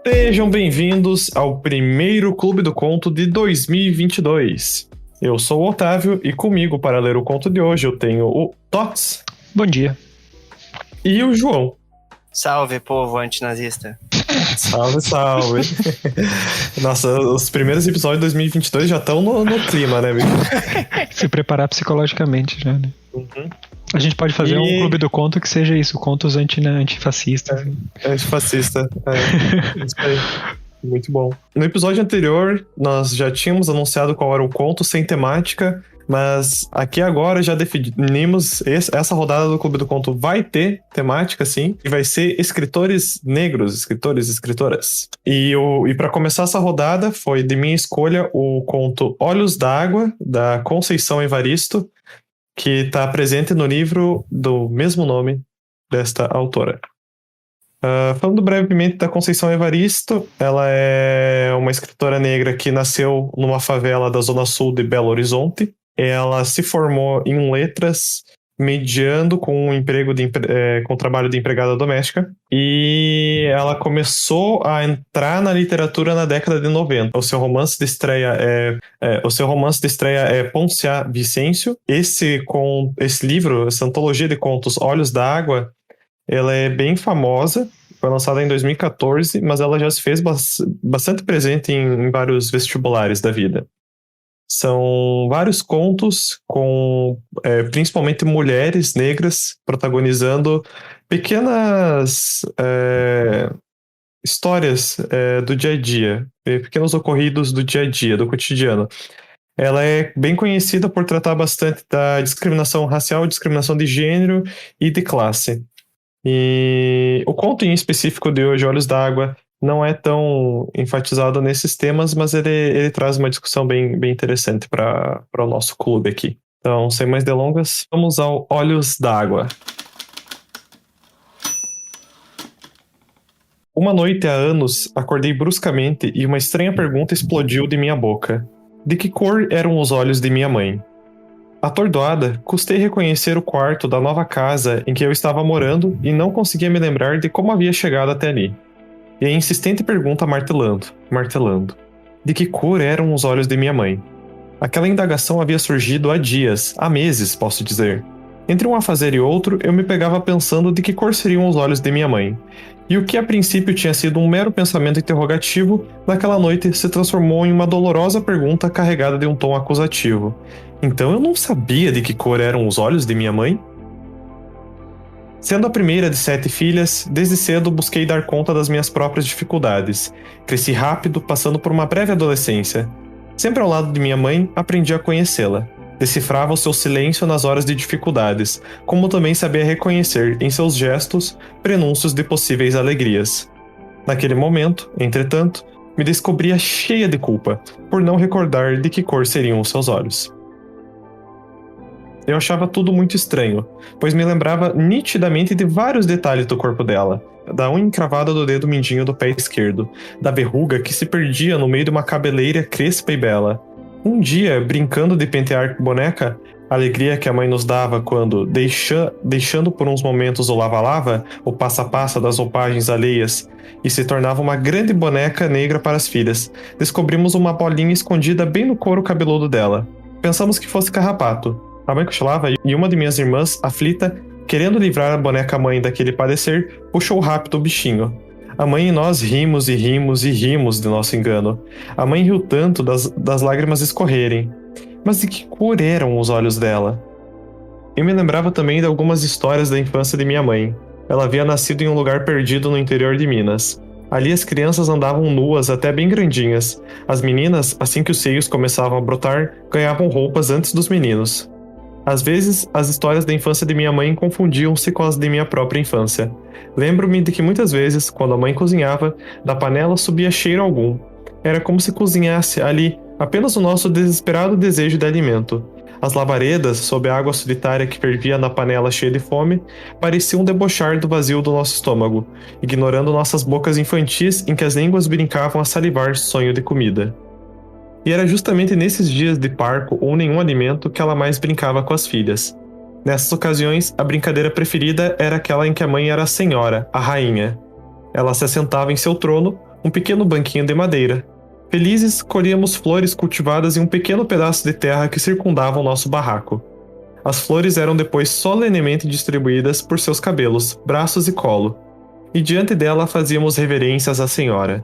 Sejam bem-vindos ao primeiro Clube do Conto de 2022. Eu sou o Otávio e comigo para ler o conto de hoje eu tenho o Tots. Bom dia. E o João. Salve, povo antinazista. Salve, salve. Nossa, os primeiros episódios de 2022 já estão no clima, né, bicho? Se preparar psicologicamente já, né? Uhum. A gente pode fazer um clube do conto que seja isso, contos antifascistas. Antifascista, isso aí. Muito bom. No episódio anterior, nós já tínhamos anunciado qual era o conto sem temática, mas aqui agora já definimos essa rodada do Clube do Conto vai ter temática, sim, e vai ser escritores negros, escritores e escritoras. E para começar essa rodada, foi de minha escolha o conto Olhos d'Água, da Conceição Evaristo, que está presente no livro do mesmo nome desta autora. Falando brevemente da Conceição Evaristo, ela é uma escritora negra que nasceu numa favela da zona sul de Belo Horizonte. Ela se formou em letras, mediando com com o trabalho de empregada doméstica, e ela começou a entrar na literatura na década de 90. O seu romance de estreia é Ponciá Vicêncio. Esse livro, essa antologia de contos Olhos d'Água, ela é bem famosa, foi lançada em 2014, mas ela já se fez bastante presente em vários vestibulares da vida. São vários contos com principalmente mulheres negras protagonizando pequenas histórias do dia a dia, pequenos ocorridos do dia a dia, do cotidiano. Ela é bem conhecida por tratar bastante da discriminação racial, discriminação de gênero e de classe. E o conto em específico de hoje, Olhos d'Água, não é tão enfatizado nesses temas, mas ele traz uma discussão bem interessante para o nosso clube aqui. Então, sem mais delongas, vamos ao Olhos d'Água. Uma noite há anos, acordei bruscamente e uma estranha pergunta explodiu de minha boca. De que cor eram os olhos de minha mãe? Atordoada, custei reconhecer o quarto da nova casa em que eu estava morando e não conseguia me lembrar de como havia chegado até ali. E a insistente pergunta martelando. De que cor eram os olhos de minha mãe? Aquela indagação havia surgido há dias, há meses, posso dizer. Entre um afazer e outro, eu me pegava pensando de que cor seriam os olhos de minha mãe. E o que a princípio tinha sido um mero pensamento interrogativo, naquela noite se transformou em uma dolorosa pergunta carregada de um tom acusativo. Então eu não sabia de que cor eram os olhos de minha mãe? Sendo a primeira de 7 filhas, desde cedo busquei dar conta das minhas próprias dificuldades. Cresci rápido, passando por uma breve adolescência. Sempre ao lado de minha mãe, aprendi a conhecê-la. Decifrava o seu silêncio nas horas de dificuldades, como também sabia reconhecer em seus gestos prenúncios de possíveis alegrias. Naquele momento, entretanto, me descobria cheia de culpa, por não recordar de que cor seriam os seus olhos. Eu achava tudo muito estranho, pois me lembrava nitidamente de vários detalhes do corpo dela, da unha encravada do dedo mindinho do pé esquerdo, da verruga que se perdia no meio de uma cabeleira crespa e bela. Um dia, brincando de pentear boneca, a alegria que a mãe nos dava quando, deixando por uns momentos o lava-lava, o passa-passa das roupagens alheias, e se tornava uma grande boneca negra para as filhas, descobrimos uma bolinha escondida bem no couro cabeludo dela. Pensamos que fosse carrapato. A mãe cochilava e uma de minhas irmãs, aflita, querendo livrar a boneca-mãe daquele padecer, puxou rápido o bichinho. A mãe e nós rimos e rimos e rimos de nosso engano. A mãe riu tanto das lágrimas escorrerem. Mas de que cor eram os olhos dela? Eu me lembrava também de algumas histórias da infância de minha mãe. Ela havia nascido em um lugar perdido no interior de Minas. Ali as crianças andavam nuas até bem grandinhas. As meninas, assim que os seios começavam a brotar, ganhavam roupas antes dos meninos. Às vezes, as histórias da infância de minha mãe confundiam-se com as de minha própria infância. Lembro-me de que muitas vezes, quando a mãe cozinhava, da panela subia cheiro algum. Era como se cozinhasse ali apenas o nosso desesperado desejo de alimento. As lavaredas, sob a água solitária que fervia na panela cheia de fome, pareciam debochar do vazio do nosso estômago, ignorando nossas bocas infantis em que as línguas brincavam a salivar sonho de comida. E era justamente nesses dias de parco ou nenhum alimento que ela mais brincava com as filhas. Nessas ocasiões, a brincadeira preferida era aquela em que a mãe era a senhora, a rainha. Ela se assentava em seu trono, um pequeno banquinho de madeira. Felizes, colhíamos flores cultivadas em um pequeno pedaço de terra que circundava o nosso barraco. As flores eram depois solenemente distribuídas por seus cabelos, braços e colo, e diante dela fazíamos reverências à senhora.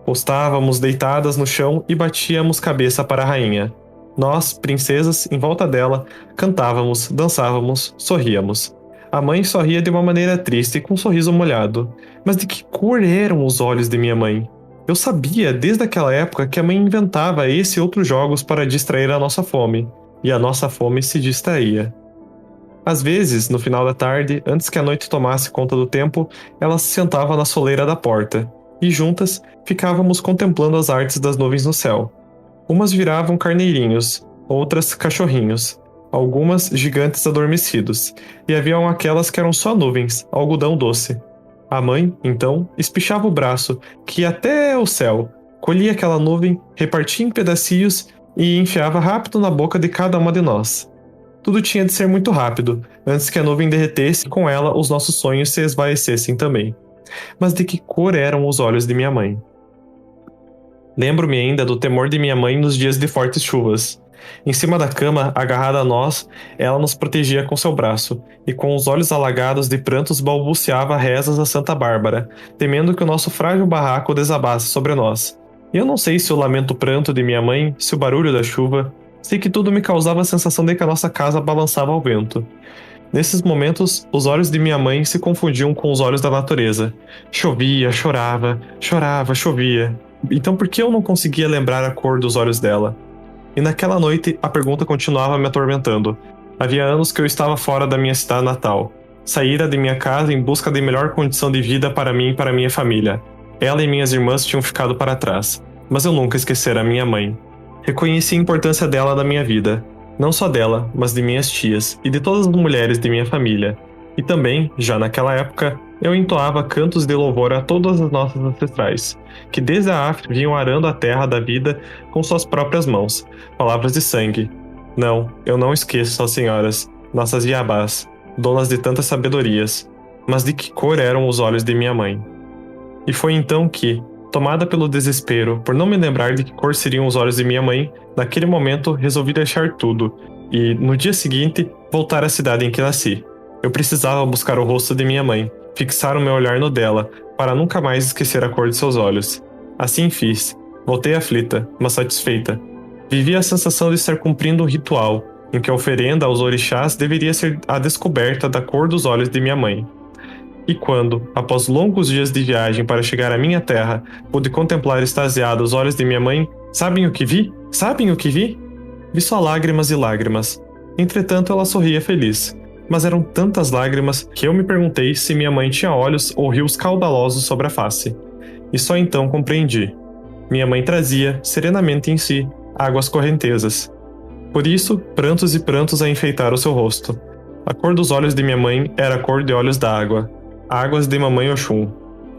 Postávamos deitadas no chão e batíamos cabeça para a rainha. Nós, princesas, em volta dela, cantávamos, dançávamos, sorríamos. A mãe sorria de uma maneira triste, com um sorriso molhado. Mas de que cor eram os olhos de minha mãe? Eu sabia, desde aquela época, que a mãe inventava esse e outros jogos para distrair a nossa fome. E a nossa fome se distraía. Às vezes, no final da tarde, antes que a noite tomasse conta do tempo, ela se sentava na soleira da porta. E juntas, ficávamos contemplando as artes das nuvens no céu. Umas viravam carneirinhos, outras cachorrinhos, algumas gigantes adormecidos, e haviam aquelas que eram só nuvens, algodão doce. A mãe, então, espichava o braço, que ia até o céu, colhia aquela nuvem, repartia em pedacinhos e enfiava rápido na boca de cada uma de nós. Tudo tinha de ser muito rápido, antes que a nuvem derretesse e com ela os nossos sonhos se esvaecessem também. Mas de que cor eram os olhos de minha mãe? Lembro-me ainda do temor de minha mãe nos dias de fortes chuvas. Em cima da cama, agarrada a nós, ela nos protegia com seu braço, e com os olhos alagados de prantos balbuciava rezas a Santa Bárbara, temendo que o nosso frágil barraco desabasse sobre nós. E eu não sei se o lamento pranto de minha mãe, se o barulho da chuva, sei que tudo me causava a sensação de que a nossa casa balançava ao vento. Nesses momentos, os olhos de minha mãe se confundiam com os olhos da natureza. Chovia, chorava, chorava, chovia. Então por que eu não conseguia lembrar a cor dos olhos dela? E naquela noite, a pergunta continuava me atormentando. Havia anos que eu estava fora da minha cidade natal. Saíra de minha casa em busca de melhor condição de vida para mim e para minha família. Ela e minhas irmãs tinham ficado para trás. Mas eu nunca esquecera a minha mãe. Reconheci a importância dela na minha vida. Não só dela, mas de minhas tias e de todas as mulheres de minha família. E também, já naquela época, eu entoava cantos de louvor a todas as nossas ancestrais, que desde a África vinham arando a terra da vida com suas próprias mãos, palavras de sangue. Não, eu não esqueço as senhoras, nossas Iabás, donas de tantas sabedorias, mas de que cor eram os olhos de minha mãe. E foi então que, tomada pelo desespero por não me lembrar de que cor seriam os olhos de minha mãe, naquele momento resolvi deixar tudo e, no dia seguinte, voltar à cidade em que nasci. Eu precisava buscar o rosto de minha mãe, fixar o meu olhar no dela, para nunca mais esquecer a cor de seus olhos. Assim fiz. Voltei aflita, mas satisfeita. Vivi a sensação de estar cumprindo um ritual, em que a oferenda aos orixás deveria ser a descoberta da cor dos olhos de minha mãe. E quando, após longos dias de viagem para chegar à minha terra, pude contemplar extasiado os olhos de minha mãe, sabem o que vi? Sabem o que vi? Vi só lágrimas e lágrimas. Entretanto, ela sorria feliz. Mas eram tantas lágrimas que eu me perguntei se minha mãe tinha olhos ou rios caudalosos sobre a face. E só então compreendi. Minha mãe trazia, serenamente em si, águas correntezas. Por isso, prantos e prantos a enfeitar o seu rosto. A cor dos olhos de minha mãe era a cor de olhos da água. Águas de Mamãe Oxum.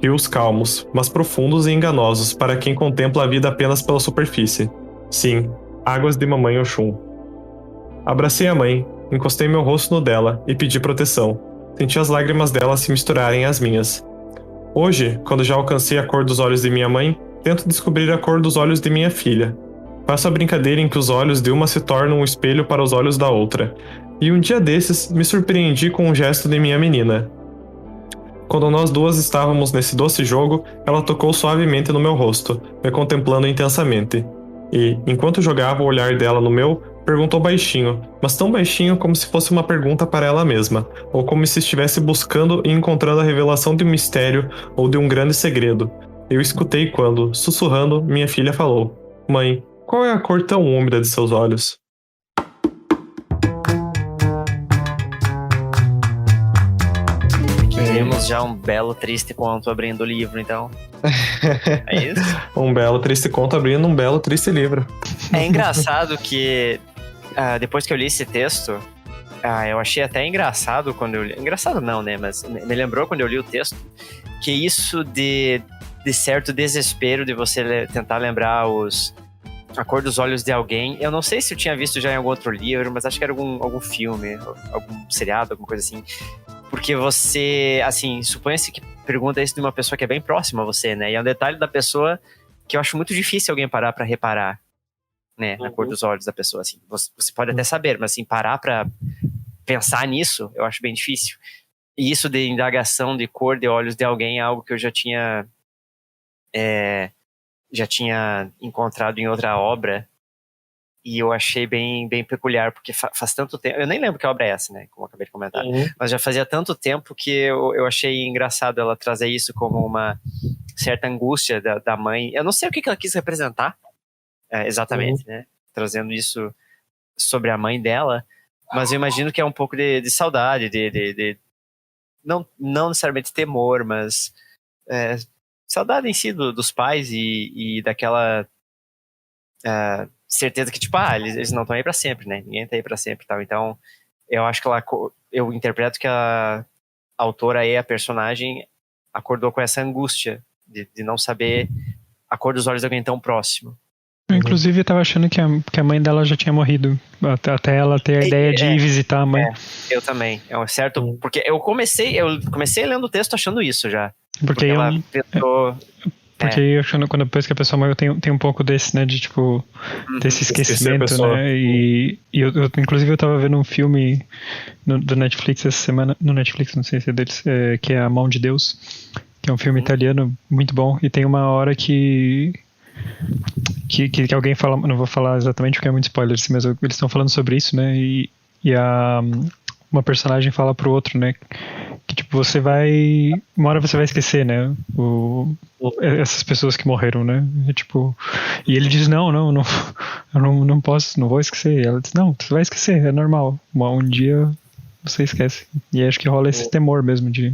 Rios calmos, mas profundos e enganosos para quem contempla a vida apenas pela superfície. Sim, águas de Mamãe Oxum. Abracei a mãe, encostei meu rosto no dela e pedi proteção. Senti as lágrimas dela se misturarem às minhas. Hoje, quando já alcancei a cor dos olhos de minha mãe, tento descobrir a cor dos olhos de minha filha. Faço a brincadeira em que os olhos de uma se tornam um espelho para os olhos da outra. E um dia desses, me surpreendi com um gesto de minha menina. Quando nós duas estávamos nesse doce jogo, ela tocou suavemente no meu rosto, me contemplando intensamente. E, enquanto jogava o olhar dela no meu, perguntou baixinho, mas tão baixinho como se fosse uma pergunta para ela mesma, ou como se estivesse buscando e encontrando a revelação de um mistério ou de um grande segredo. Eu escutei quando, sussurrando, minha filha falou: "Mãe, qual é a cor tão úmida de seus olhos?" Temos já um belo, triste conto abrindo o livro, então. É isso? Um belo, triste conto abrindo um belo, triste livro. É engraçado que, depois que eu li esse texto, eu achei até engraçado quando eu li. Engraçado não, né? Mas me lembrou quando eu li o texto, que isso de certo desespero de você tentar lembrar a cor dos olhos de alguém. Eu não sei se eu tinha visto já em algum outro livro, mas acho que era algum filme, algum seriado, alguma coisa assim. Porque você, assim, suponha-se que pergunta isso de uma pessoa que é bem próxima a você, né? E é um detalhe da pessoa que eu acho muito difícil alguém parar pra reparar, né? Na cor dos olhos da pessoa, assim. Você pode até saber, mas assim, parar pra pensar nisso, eu acho bem difícil. E isso de indagação de cor de olhos de alguém é algo que eu já tinha encontrado em outra obra, e eu achei bem, bem peculiar, porque faz tanto tempo, eu nem lembro que obra é essa, né, como eu acabei de comentar, mas já fazia tanto tempo que eu achei engraçado ela trazer isso como uma certa angústia da mãe. Eu não sei o que ela quis representar exatamente, né, trazendo isso sobre a mãe dela, mas eu imagino que é um pouco de saudade, de não necessariamente temor, mas saudade em si dos pais e daquela certeza que, tipo, eles não estão aí pra sempre, né? Ninguém tá aí pra sempre e tal. Então, eu acho que eu interpreto que a autora a personagem, acordou com essa angústia de não saber a cor dos olhos de alguém tão próximo. Eu, inclusive, eu tava achando que a mãe dela já tinha morrido, até ela ter a ideia de ir visitar a mãe. Eu também. É um certo... Porque eu comecei lendo o texto achando isso já. Porque ela pensou... Porque eu achando, depois que a pessoa morreu, tem um pouco desse, né, de tipo, desse esquecimento, né, e eu, inclusive eu tava vendo um filme do Netflix essa semana, no Netflix, não sei se é deles, que é A Mão de Deus, que é um filme italiano muito bom, e tem uma hora que alguém fala, não vou falar exatamente porque é muito spoiler, mas eles estão falando sobre isso, né, e uma personagem fala pro outro, né, que tipo, uma hora você vai esquecer, né, essas pessoas que morreram, né, e, tipo, e ele diz, não, eu não posso, não vou esquecer, e ela diz, não, você vai esquecer, é normal, um dia você esquece, e acho que rola esse temor mesmo de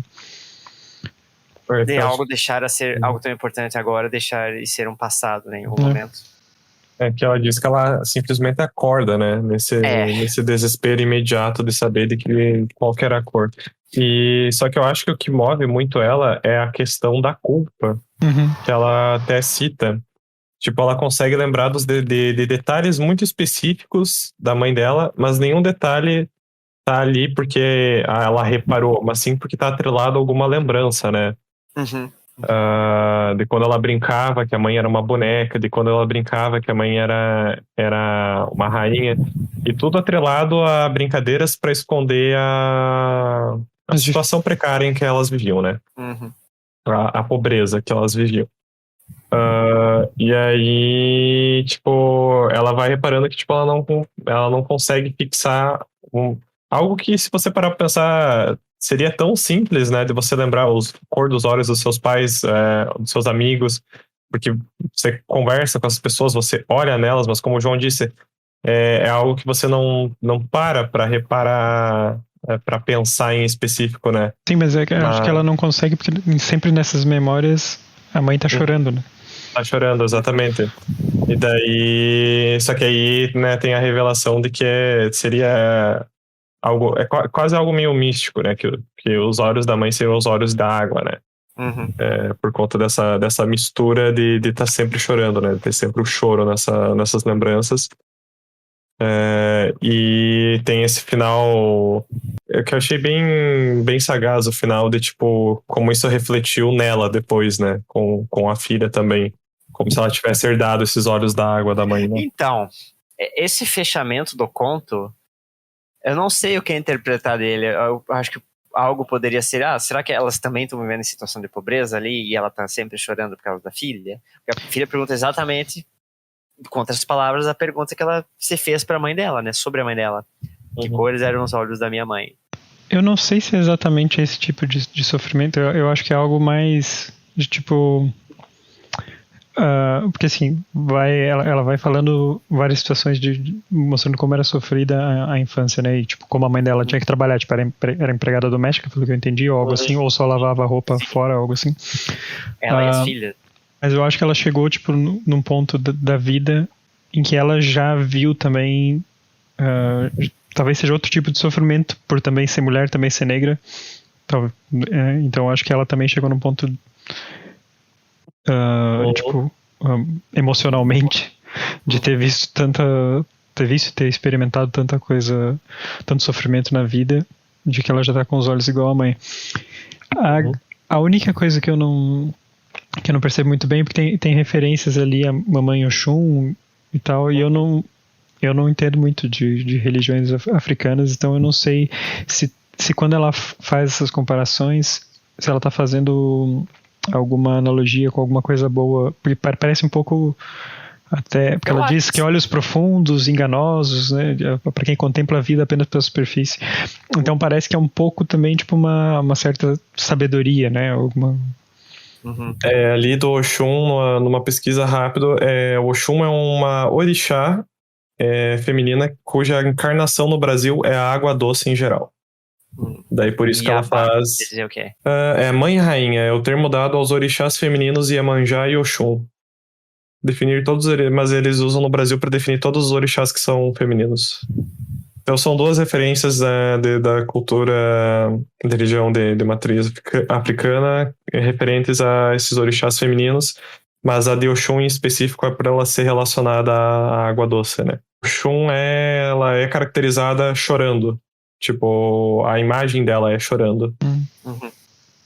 algo deixar a ser algo tão importante agora, deixar de ser um passado, né, em algum momento. Que ela diz que ela simplesmente acorda, né? Nesse desespero imediato de saber qual que era a cor. E só que eu acho que o que move muito ela é a questão da culpa, que ela até cita. Tipo, ela consegue lembrar de detalhes muito específicos da mãe dela, mas nenhum detalhe tá ali porque ela reparou, mas sim porque tá atrelado a alguma lembrança, né? De quando ela brincava que a mãe era uma boneca, de quando ela brincava que a mãe era uma rainha, e tudo atrelado a brincadeiras para esconder a situação precária em que elas viviam, né? A pobreza que elas viviam. E aí, tipo, ela vai reparando que tipo, ela não consegue fixar algo que, se você parar pra pensar, seria tão simples, né, de você lembrar a cor dos olhos dos seus pais, dos seus amigos, porque você conversa com as pessoas, você olha nelas, mas como o João disse, é algo que você não para reparar, para pensar em específico, né? Sim, mas acho que ela não consegue, porque sempre nessas memórias a mãe tá chorando, né? Tá chorando, exatamente. E daí, só que aí, né, tem a revelação de que seria algo, quase algo meio místico, né? Que os olhos da mãe seriam os olhos da água, né? Por conta dessa mistura de estar sempre chorando, né? De ter sempre o choro nessas lembranças. E tem esse final que eu achei bem, bem sagaz, o final de, tipo, como isso refletiu nela depois, né? Com a filha também. Como se ela tivesse herdado esses olhos da água da mãe, né? Então, esse fechamento do conto, eu não sei o que interpretar dele. Eu acho que algo poderia ser, será que elas também estão vivendo em situação de pobreza ali e ela tá sempre chorando por causa da filha? Porque a filha pergunta exatamente, com outras palavras, a pergunta que ela se fez pra mãe dela, né? Sobre a mãe dela. Que cores eram os olhos da minha mãe? Eu não sei se é exatamente esse tipo de sofrimento. Eu acho que é algo mais de tipo... porque assim, ela vai falando várias situações mostrando como era sofrida a infância, né? E tipo, como a mãe dela tinha que trabalhar, tipo, era empregada doméstica, pelo que eu entendi, ou algo assim, ou só lavava roupa fora, algo assim. Ela e as filhas. Mas eu acho que ela chegou, tipo, num ponto da vida em que ela já viu também, talvez seja outro tipo de sofrimento, por também ser mulher, também ser negra. Então acho que ela também chegou num ponto tipo, emocionalmente, de ter visto ter experimentado tanta coisa, tanto sofrimento na vida, de que ela já tá com os olhos igual a mãe. A única coisa que eu não percebo muito bem, porque tem referências ali a Mamãe Oxum e tal, e eu não entendo muito de religiões africanas, então eu não sei se quando ela faz essas comparações, se ela tá fazendo alguma analogia com alguma coisa boa, porque parece um pouco até, porque ela diz que olhos profundos, enganosos, né, para quem contempla a vida apenas pela superfície. Então parece que é um pouco também tipo uma certa sabedoria, né, alguma... Ali do Oxum, numa pesquisa rápida, o Oxum é uma orixá feminina cuja encarnação no Brasil é a água doce em geral. Daí por isso que ela faz... dizer o quê? É mãe e rainha, é o termo dado aos orixás femininos Iemanjá e Oxum. Definir todos eles, mas eles usam no Brasil para definir todos os orixás que são femininos. Então são duas referências da cultura da religião de matriz africana referentes a esses orixás femininos, mas a de Oxum em específico é para ela ser relacionada à água doce, né? Oxum ela é caracterizada chorando. Tipo, a imagem dela é chorando.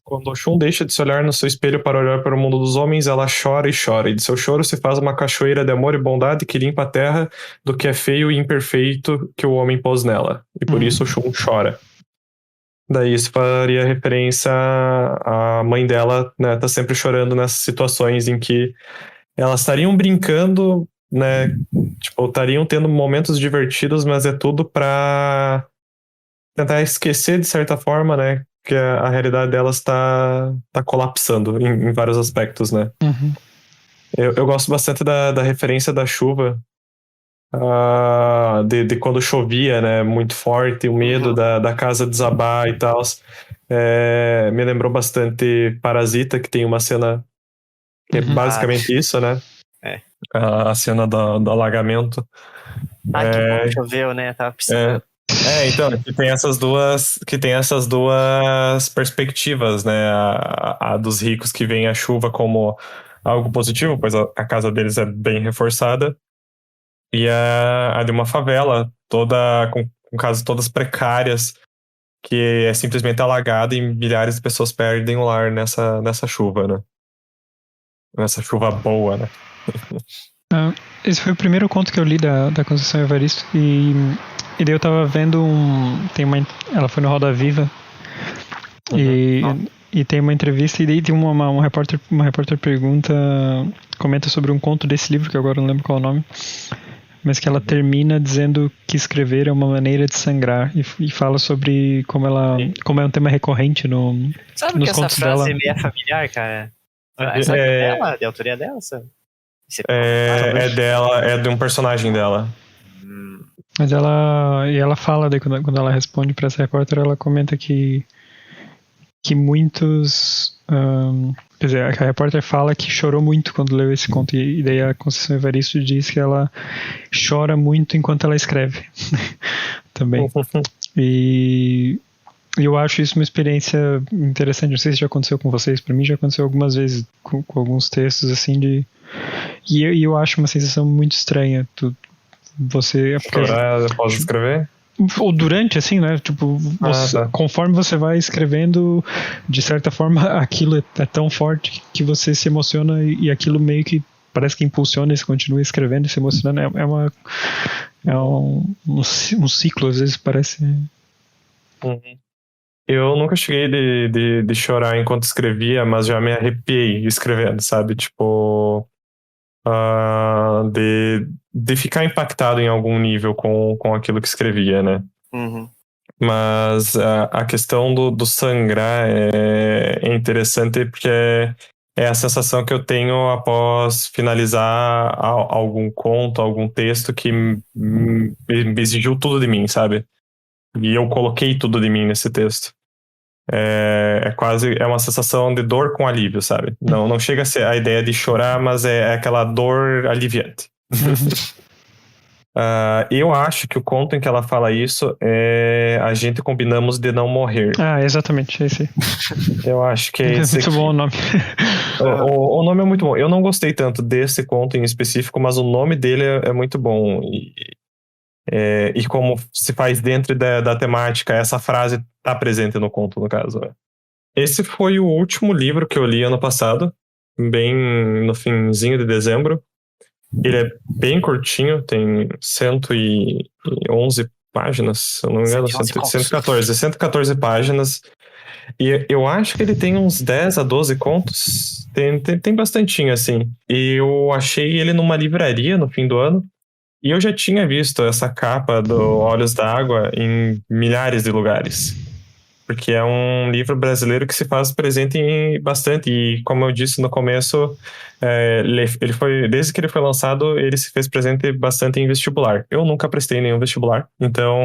Quando Oxum deixa de se olhar no seu espelho para olhar para o mundo dos homens, ela chora e chora, e de seu choro se faz uma cachoeira de amor e bondade que limpa a terra do que é feio e imperfeito que o homem pôs nela. E por isso Oxum chora. Daí isso faria referência à mãe dela, né, tá sempre chorando nessas situações em que elas estariam brincando, né, tipo, estariam tendo momentos divertidos, mas é tudo pra tentar esquecer de certa forma, né, que a realidade delas tá colapsando em vários aspectos, né. Eu gosto bastante da referência da chuva, de quando chovia, né, muito forte, o medo da casa desabar e tal. Me lembrou bastante Parasita, que tem uma cena que é basicamente isso, né. A cena do alagamento. Que bom, choveu, né, tava precisando. Então, que tem essas duas perspectivas, né? A dos ricos que veem a chuva como algo positivo, pois a casa deles é bem reforçada, e a de uma favela, toda com casas todas precárias, que é simplesmente alagada e milhares de pessoas perdem o lar nessa chuva, né? Nessa chuva boa, né? Esse foi o primeiro conto que eu li da Conceição Evaristo, e daí eu tava vendo ela foi no Roda Viva, e tem uma entrevista, e daí tem uma repórter comenta sobre um conto desse livro, que agora eu não lembro qual é o nome, mas que ela termina dizendo que escrever é uma maneira de sangrar, e fala sobre como é um tema recorrente Sabe nos que contos essa frase dela. me é familiar, cara? Sabe dela? De autoria dela? Sabe? Dela, é de um personagem dela. Mas ela fala, daí, quando ela responde para essa repórter, ela comenta que muitos... quer dizer, a repórter fala que chorou muito quando leu esse conto, e daí a Conceição Evaristo diz que ela chora muito enquanto ela escreve. Também. E eu acho isso uma experiência interessante. Não sei se já aconteceu com vocês, para mim já aconteceu algumas vezes com alguns textos assim e eu acho uma sensação muito estranha. Você chorar após escrever? Ou durante, assim, né? Tipo, conforme você vai escrevendo, de certa forma, aquilo é tão forte que você se emociona, e aquilo meio que parece que impulsiona e você continua escrevendo e se emocionando. É um ciclo, às vezes parece. Eu nunca cheguei de chorar enquanto escrevia, mas já me arrepiei escrevendo, sabe? Tipo, de ficar impactado em algum nível com aquilo que escrevia, né? Mas a questão do sangrar é interessante, porque é a sensação que eu tenho após finalizar algum conto, algum texto que me exigiu tudo de mim, sabe? E eu coloquei tudo de mim nesse texto. É uma sensação de dor com alívio, sabe? Não chega a ser a ideia de chorar, mas é aquela dor aliviante. Eu acho que o conto em que ela fala isso é A Gente Combinamos de Não Morrer. Exatamente, é esse. Eu acho que é esse. Muito bom o nome. O nome é muito bom. Eu não gostei tanto desse conto em específico, mas o nome dele é muito bom. E como se faz dentro da temática, essa frase tá presente no conto, no caso. Esse foi o último livro que eu li ano passado, bem no finzinho de dezembro. Ele é bem curtinho, tem 111 páginas, se eu não me engano, 114 páginas. E eu acho que ele tem uns 10 a 12 contos. Tem bastantinho, assim. E eu achei ele numa livraria no fim do ano. E eu já tinha visto essa capa do Olhos d'Água em milhares de lugares. Porque é um livro brasileiro que se faz presente em bastante. E como eu disse no começo, ele foi, desde que ele foi lançado, ele se fez presente bastante em vestibular. Eu nunca prestei nenhum vestibular, então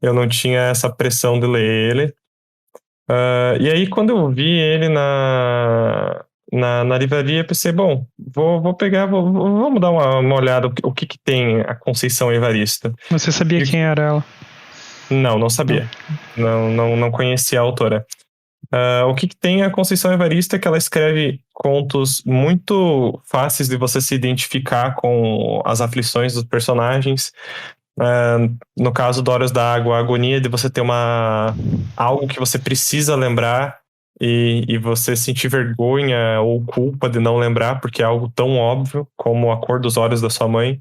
eu não tinha essa pressão de ler ele. E aí, quando eu vi ele na livraria, eu pensei, bom, vou pegar, vamos dar uma olhada o que tem a Conceição Evaristo. Você sabia quem era ela? Não sabia. Não conhecia a autora. O que tem a Conceição Evaristo é que ela escreve contos muito fáceis de você se identificar com as aflições dos personagens. No caso do Olhos d'Água, a agonia de você ter algo que você precisa lembrar e você sentir vergonha ou culpa de não lembrar, porque é algo tão óbvio como a cor dos olhos da sua mãe.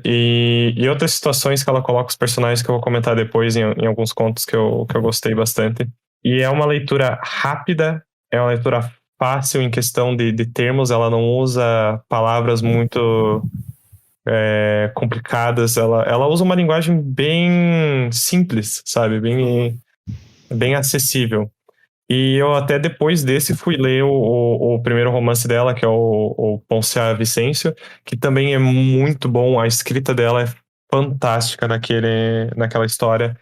E outras situações que ela coloca os personagens que eu vou comentar depois em alguns contos que eu gostei bastante. E é uma leitura rápida, é uma leitura fácil em questão de termos, ela não usa palavras muito complicadas, ela usa uma linguagem bem simples, sabe? Bem acessível. E eu até depois desse fui ler o primeiro romance dela, que é o Poncia Vicêncio, que também é muito bom, a escrita dela é fantástica naquela história.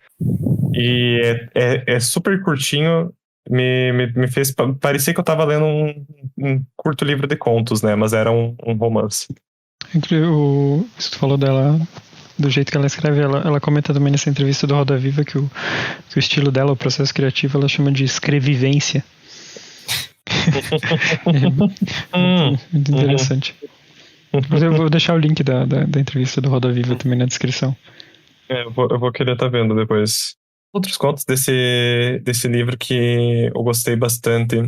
E é super curtinho, me fez parecer que eu tava lendo um curto livro de contos, né? Mas era um romance. Você falou dela, do jeito que ela escreve, ela comenta também nessa entrevista do Roda Viva que o estilo dela, o processo criativo, ela chama de escrevivência. Muito interessante. Mas eu vou deixar o link da entrevista do Roda Viva também na descrição. Eu vou querer estar vendo depois. Outros contos desse livro que eu gostei bastante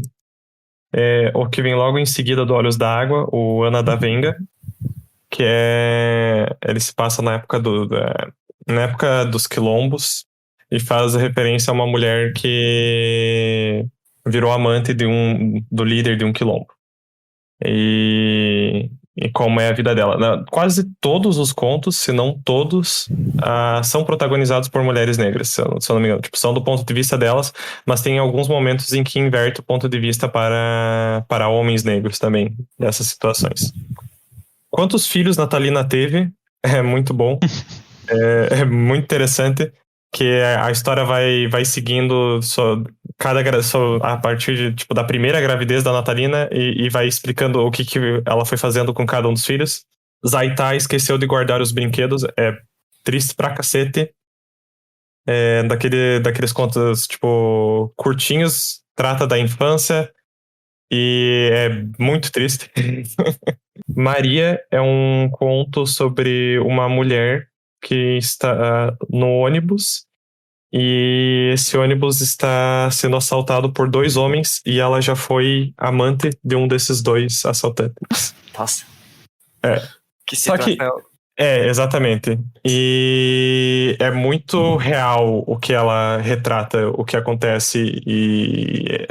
é o que vem logo em seguida do Olhos d'Água, o Ana da Venga, que ele se passa na época dos quilombos e faz referência a uma mulher que virou amante do líder de um quilombo. E como é a vida dela. Quase todos os contos, se não todos, são protagonizados por mulheres negras, se eu não me engano. Tipo, são do ponto de vista delas, mas tem alguns momentos em que inverte o ponto de vista para homens negros também, nessas situações. Quantos filhos Natalina teve? É muito bom. É muito interessante que a história vai seguindo a partir da primeira gravidez da Natalina e vai explicando o que ela foi fazendo com cada um dos filhos. Zaitá esqueceu de guardar os brinquedos. É triste pra cacete. Daqueles contos, tipo, curtinhos, trata da infância e é muito triste. Maria é um conto sobre uma mulher que está no ônibus e esse ônibus está sendo assaltado por 2 homens e ela já foi amante de um desses 2 assaltantes. Nossa. Que situação. Exatamente. E é muito real o que ela retrata, o que acontece e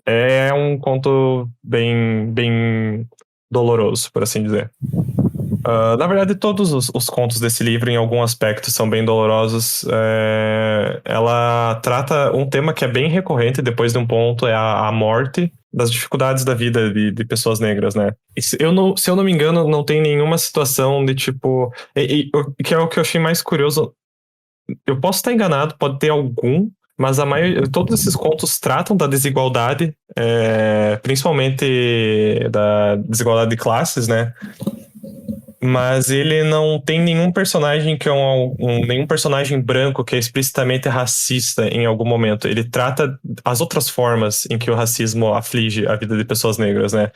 é um conto bem doloroso, por assim dizer. Na verdade, todos os contos desse livro, em algum aspecto, são bem dolorosos. Ela trata um tema que é bem recorrente depois de um ponto, é a morte, das dificuldades da vida de pessoas negras, né? Se eu não me engano, não tem nenhuma situação de tipo... que é o que eu achei mais curioso. Eu posso estar enganado, pode ter algum, mas todos esses contos tratam da desigualdade, principalmente da desigualdade de classes, né? Mas ele não tem nenhum personagem que nenhum personagem branco que é explicitamente racista em algum momento. Ele trata as outras formas em que o racismo aflige a vida de pessoas negras, né?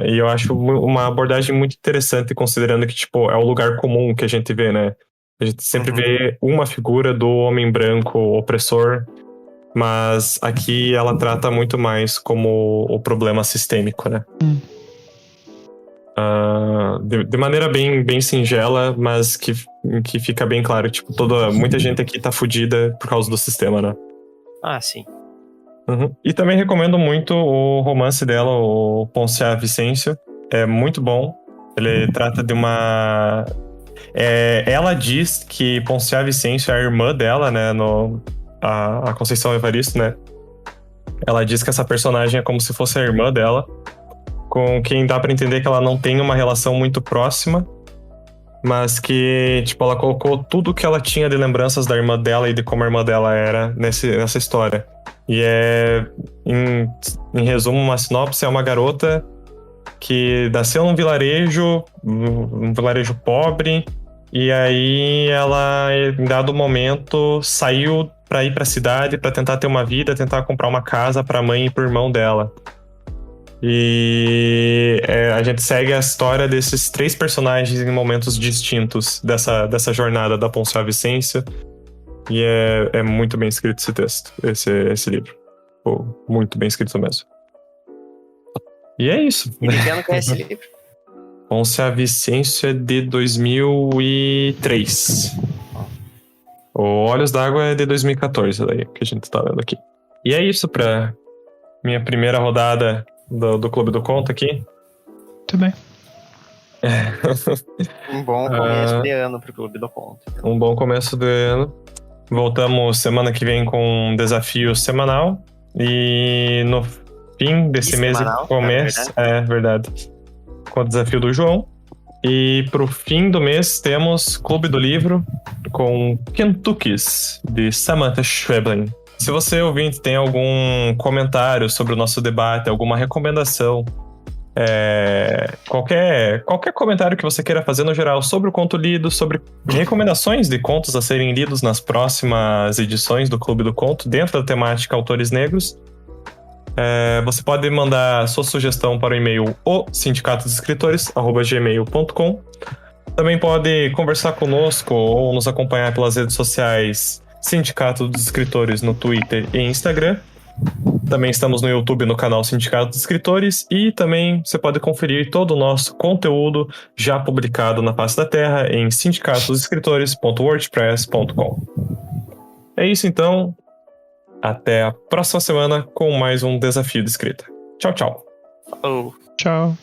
E eu acho uma abordagem muito interessante, considerando que, tipo, é o lugar comum que a gente vê, né? A gente sempre vê uma figura do homem branco opressor Mas aqui ela trata muito mais como o problema sistêmico, né? De maneira bem singela, mas que fica bem claro. Tipo, muita gente aqui tá fudida por causa do sistema, né? Ah, sim. Uhum. E também recomendo muito o romance dela, o Poncia Vicêncio. É muito bom. Ele trata de uma... ela diz que Poncia Vicêncio é a irmã dela, né? A Conceição Evaristo, né? Ela diz que essa personagem é como se fosse a irmã dela, com quem dá pra entender que ela não tem uma relação muito próxima, mas que, tipo, ela colocou tudo que ela tinha de lembranças da irmã dela e de como a irmã dela era nessa história. E em resumo, uma sinopse, é uma garota que nasceu num vilarejo pobre, e aí ela, em dado momento, saiu pra ir pra cidade pra tentar ter uma vida, tentar comprar uma casa pra mãe e pro irmão dela. E a gente segue a história desses 3 personagens em momentos distintos dessa jornada da Poncia Vicêncio. E é muito bem escrito esse texto, esse livro. Pô, muito bem escrito mesmo. E é isso. E de que ano que é esse livro? Poncia Vicêncio é de 2003. O Olhos d'Água é de 2014, daí, que a gente tá lendo aqui. E é isso pra minha primeira rodada do Clube do Conto aqui. Muito bem. Um bom começo de ano pro Clube do Conto. Então. Um bom começo de ano. Voltamos semana que vem com um desafio semanal. E no fim desse mês começa. É verdade. Com o desafio do João. E pro fim do mês temos Clube do Livro com Kentuckys, de Samantha Schweblin. Se você, ouvinte, tem algum comentário sobre o nosso debate, alguma recomendação, qualquer comentário que você queira fazer no geral sobre o conto lido, sobre recomendações de contos a serem lidos nas próximas edições do Clube do Conto, dentro da temática Autores Negros, você pode mandar sua sugestão para o e-mail sindicatodosescritores@gmail.com. Também pode conversar conosco ou nos acompanhar pelas redes sociais Sindicato dos Escritores no Twitter e Instagram. Também estamos no YouTube no canal Sindicato dos Escritores e também você pode conferir todo o nosso conteúdo já publicado na face da terra em sindicatodosescritores.wordpress.com. É isso então. Até a próxima semana com mais um desafio de escrita. Tchau, tchau. Falou. Tchau.